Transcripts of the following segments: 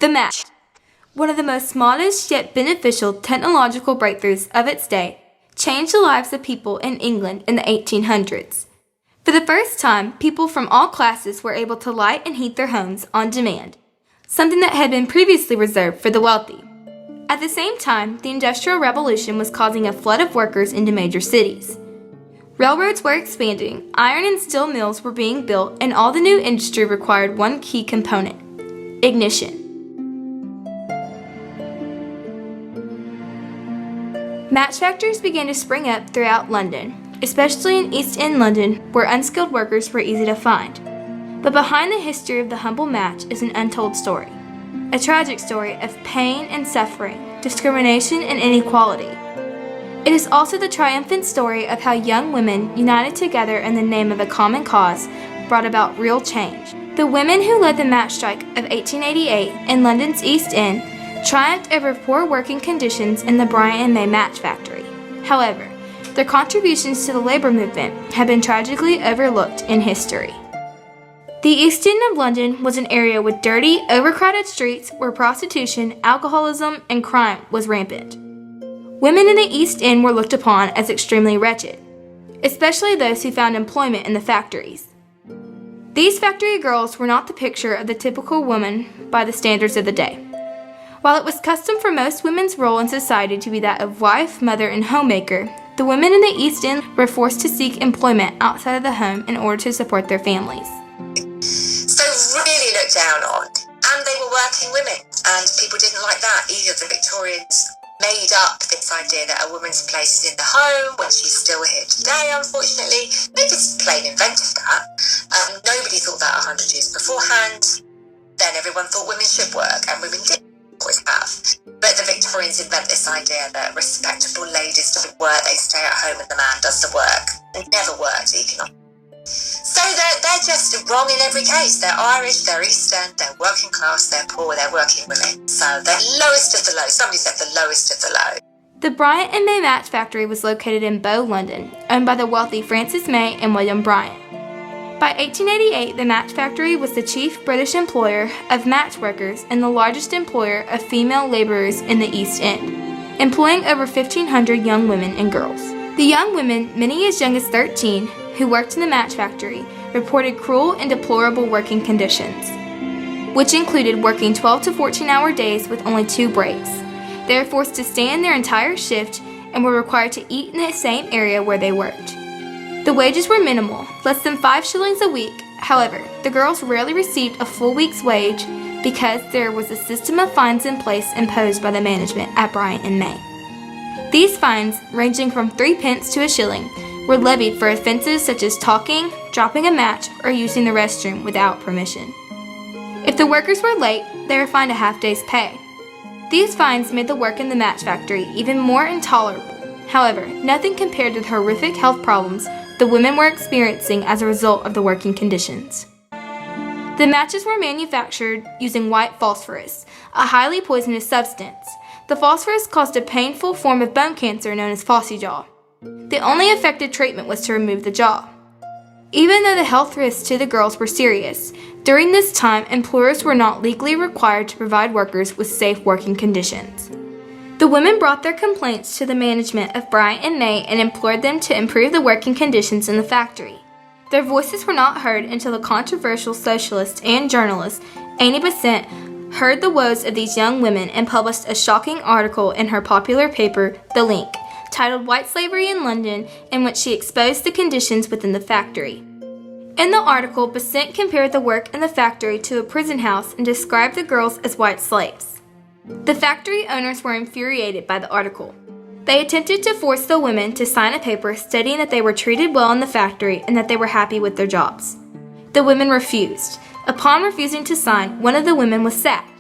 The match, one of the most modest yet beneficial technological breakthroughs of its day, changed the lives of people in England in the 1800s. For the first time, people from all classes were able to light and heat their homes on demand, something that had been previously reserved for the wealthy. At the same time, the Industrial Revolution was causing a flood of workers into major cities. Railroads were expanding, iron and steel mills were being built, and all the new industry required one key component: ignition. Match factories began to spring up throughout London, especially in East End London, where unskilled workers were easy to find. But behind the history of the humble match is an untold story, a tragic story of pain and suffering, discrimination and inequality. It is also the triumphant story of how young women, united together in the name of a common cause, brought about real change. The women who led the match strike of 1888 in London's East End triumphed over poor working conditions in the Bryant and May match factory. However, their contributions to the labor movement have been tragically overlooked in history. The East End of London was an area with dirty, overcrowded streets where prostitution, alcoholism, and crime was rampant. Women in the East End were looked upon as extremely wretched, especially those who found employment in the factories. These factory girls were not the picture of the typical woman by the standards of the day. While it was custom for most women's role in society to be that of wife, mother, and homemaker, the women in the East End were forced to seek employment outside of the home in order to support their families. So really looked down on, and they were working women, and people didn't like that either. The Victorians made up this idea that a woman's place is in the home when she's still here today, unfortunately. They just plain invented that. Nobody thought that 100 years beforehand. Then everyone thought women should work, and women did always have. But the Victorians invent this idea that respectable ladies don't work, they stay at home and the man does the work. It never worked economically. So they're just wrong in every case. They're Irish, they're East End, they're working class, they're poor, they're working women. So they're lowest of the low. Somebody said the lowest of the low. The Bryant and May match factory was located in Bow, London, owned by the wealthy Francis May and William Bryant. By 1888, the match factory was the chief British employer of match workers and the largest employer of female laborers in the East End, employing over 1,500 young women and girls. The young women, many as young as 13, who worked in the match factory, reported cruel and deplorable working conditions, which included working 12 to 14-hour days with only 2 breaks. They were forced to stand their entire shift and were required to eat in the same area where they worked. The wages were minimal, less than 5 shillings a week. However, the girls rarely received a full week's wage because there was a system of fines in place imposed by the management at Bryant and May. These fines, ranging from 3 pence to a shilling, were levied for offenses such as talking, dropping a match, or using the restroom without permission. If the workers were late, they were fined a half-day's pay. These fines made the work in the match factory even more intolerable. However, nothing compared to the horrific health problems the women were experiencing as a result of the working conditions. The matches were manufactured using white phosphorus, a highly poisonous substance. The phosphorus caused a painful form of bone cancer known as phossy jaw. The only effective treatment was to remove the jaw. Even though the health risks to the girls were serious, during this time employers were not legally required to provide workers with safe working conditions. The women brought their complaints to the management of Bryant and May and implored them to improve the working conditions in the factory. Their voices were not heard until the controversial socialist and journalist Annie Besant heard the woes of these young women and published a shocking article in her popular paper, The Link, titled White Slavery in London, in which she exposed the conditions within the factory. In the article, Besant compared the work in the factory to a prison house and described the girls as white slaves. The factory owners were infuriated by the article. They attempted to force the women to sign a paper stating that they were treated well in the factory and that they were happy with their jobs. The women refused. Upon refusing to sign, one of the women was sacked.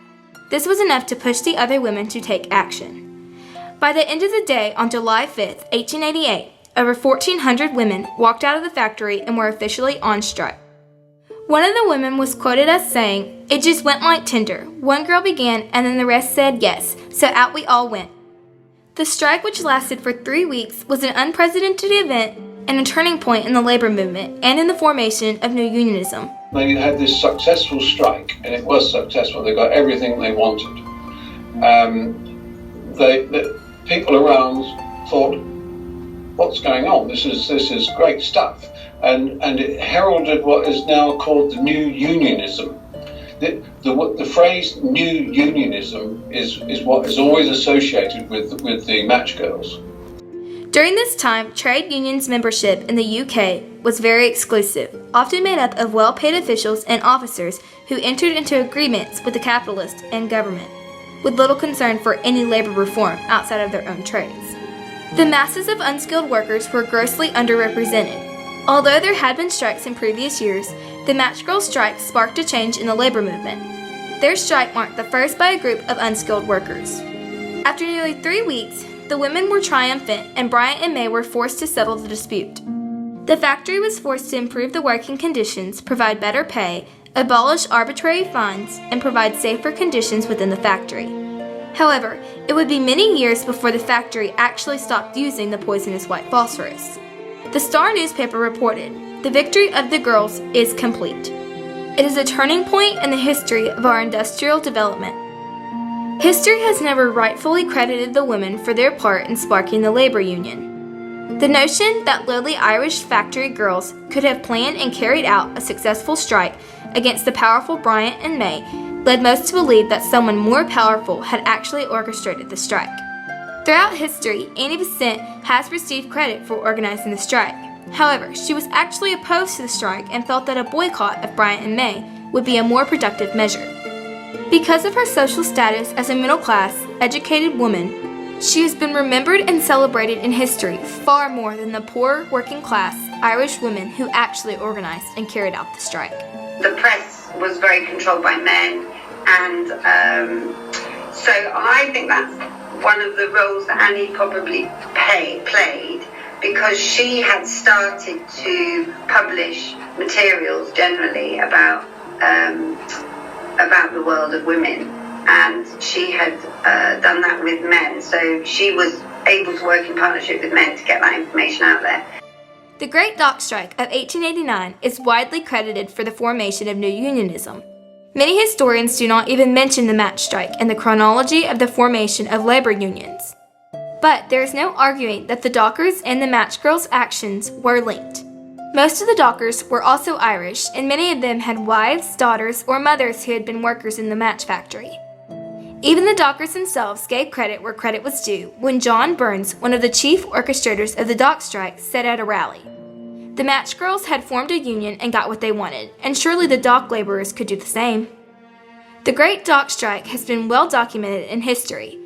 This was enough to push the other women to take action. By the end of the day, on July 5, 1888, over 1,400 women walked out of the factory and were officially on strike. One of the women was quoted as saying, "It just went like tinder. One girl began and then the rest said yes, so out we all went." The strike, which lasted for 3 weeks, was an unprecedented event and a turning point in the labor movement and in the formation of new unionism. they had this successful strike, and it was successful. They got everything they wanted. The people around thought, what's going on? This is great stuff. And it heralded what is now called the new unionism. The phrase new unionism is what is always associated with the Matchgirls. During this time, trade unions membership in the UK was very exclusive, often made up of well-paid officials and officers who entered into agreements with the capitalists and government, with little concern for any labor reform outside of their own trades. The masses of unskilled workers were grossly underrepresented. Although there had been strikes in previous years, the Matchgirls strike sparked a change in the labor movement. Their strike marked the first by a group of unskilled workers. After nearly 3 weeks, the women were triumphant and Bryant and May were forced to settle the dispute. The factory was forced to improve the working conditions, provide better pay, abolish arbitrary fines, and provide safer conditions within the factory. However, it would be many years before the factory actually stopped using the poisonous white phosphorus. The Star newspaper reported, "The victory of the girls is complete. It is a turning point in the history of our industrial development." History has never rightfully credited the women for their part in sparking the labor union. The notion that lowly Irish factory girls could have planned and carried out a successful strike against the powerful Bryant and May led most to believe that someone more powerful had actually orchestrated the strike. Throughout history, Annie Besant has received credit for organizing the strike. However, she was actually opposed to the strike and felt that a boycott of Bryant and May would be a more productive measure. Because of her social status as a middle-class, educated woman, she has been remembered and celebrated in history far more than the poor, working-class Irish women who actually organized and carried out the strike. The press was very controlled by men, and so I think that's one of the roles that Annie probably played, because she had started to publish materials generally about the world of women, and she had done that with men, so she was able to work in partnership with men to get that information out there. The Great Dock Strike of 1889 is widely credited for the formation of New Unionism. Many historians do not even mention the Match Strike in the chronology of the formation of labor unions. But there is no arguing that the Dockers and the Matchgirls' actions were linked. Most of the Dockers were also Irish, and many of them had wives, daughters, or mothers who had been workers in the match factory. Even the Dockers themselves gave credit where credit was due when John Burns, one of the chief orchestrators of the dock strike, said at a rally, "The Matchgirls had formed a union and got what they wanted, and surely the dock laborers could do the same." The Great Dock Strike has been well documented in history.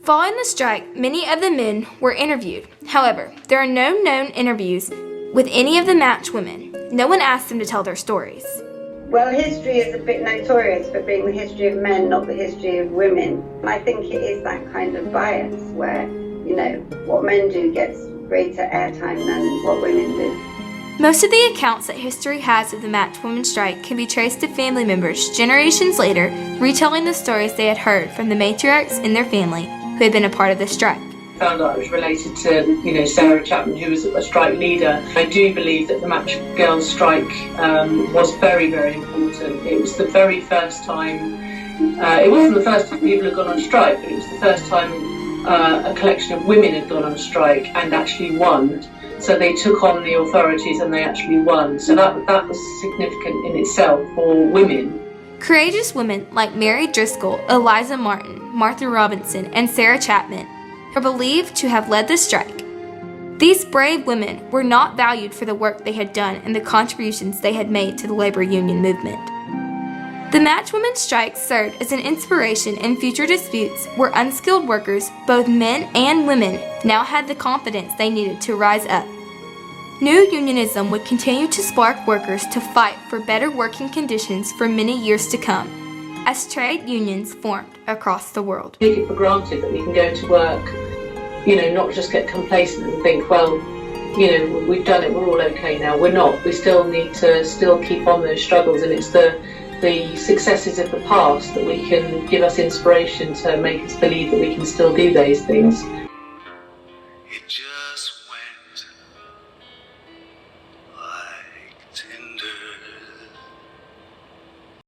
Following the strike, many of the men were interviewed. However, there are no known interviews with any of the match women. No one asked them to tell their stories. Well, history is a bit notorious for being the history of men, not the history of women. And I think it is that kind of bias where, what men do gets greater airtime than what women do. Most of the accounts that history has of the match women strike can be traced to family members generations later retelling the stories they had heard from the matriarchs in their family who had been a part of the strike. I found out I was related to, Sarah Chapman, who was a strike leader. I do believe that the Matchgirls strike was very, very important. It was the very first time, it wasn't the first time people had gone on strike, but it was the first time a collection of women had gone on strike and actually won. So they took on the authorities and they actually won. So that was significant in itself for women. Courageous women like Mary Driscoll, Eliza Martin, Martha Robinson, and Sarah Chapman are believed to have led the strike. These brave women were not valued for the work they had done and the contributions they had made to the labor union movement. The match women's strike served as an inspiration in future disputes where unskilled workers, both men and women, now had the confidence they needed to rise up. New unionism would continue to spark workers to fight for better working conditions for many years to come, as trade unions formed across the world. Take it for granted that we can go to work, not just get complacent and think, well, we've done it, we're all okay now. We're not. We still need to keep on those struggles, and it's the successes of the past that we can give us inspiration to make us believe that we can still do those things.